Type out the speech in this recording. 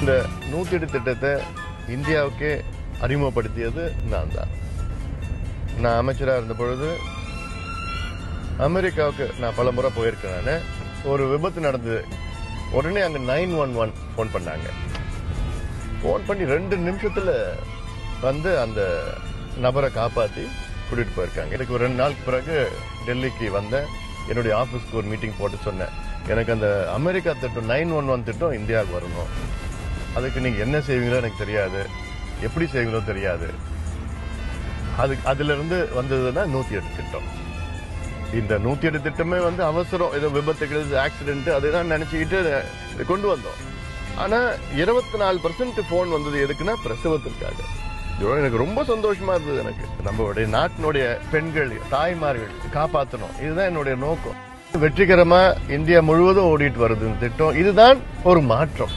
இந்த 108 திட்டத்தை இந்தியாவுக்கே அறிமுகப்படுத்தியது நான் தான். நான் அமைச்சராக இருந்த பொழுது அமெரிக்காவுக்கு நான் பல முறை போயிருக்கேன். ஒரு விபத்து நடந்தது. உடனே அங்க 911 போன் பண்ணாங்க. போன் பண்ணி 2 நிமிஷத்துல வந்து அந்த நபரை காப்பாத்தி கூட்டிட்டு போயிருக்காங்க. எனக்கு ஒரு 2 நாளுக்கு பிறகு டெல்லிக்கு வந்தேன். என்னுடைய ஆபீஸ்க்கு ஒரு மீட்டிங் போட்டு சொன்னேன், எனக்கு அந்த அமெரிக்கா திட்டம் 911 திட்டம் இந்தியாவுக்கு வரணும். அதுக்கு நீங்க என்ன செய்வீங்களோ எனக்கு தெரியாது, எப்படி செய்வீங்களோ தெரியாது. அதுல இருந்து வந்ததுன்னா 108 திட்டம். இந்த 108 திட்டமே வந்து அவசரம், ஏதோ விபத்துகள், ஆக்சிடென்ட் அதெல்லாம் நினைச்சுக்கிட்டு கொண்டு வந்தோம். ஆனா 24% போன் வந்தது எதுக்குன்னா பிரசவத்திற்காக. எனக்கு ரொம்ப சந்தோஷமா இருந்தது. எனக்கு நம்மளுடைய நாட்டினுடைய பெண்கள், தாய்மார்கள் காப்பாற்றணும், இதுதான் என்னுடைய நோக்கம். வெற்றிகரமா இந்தியா முழுவதும் ஓடிட்டு வருது திட்டம். இதுதான் ஒரு மாற்றம்.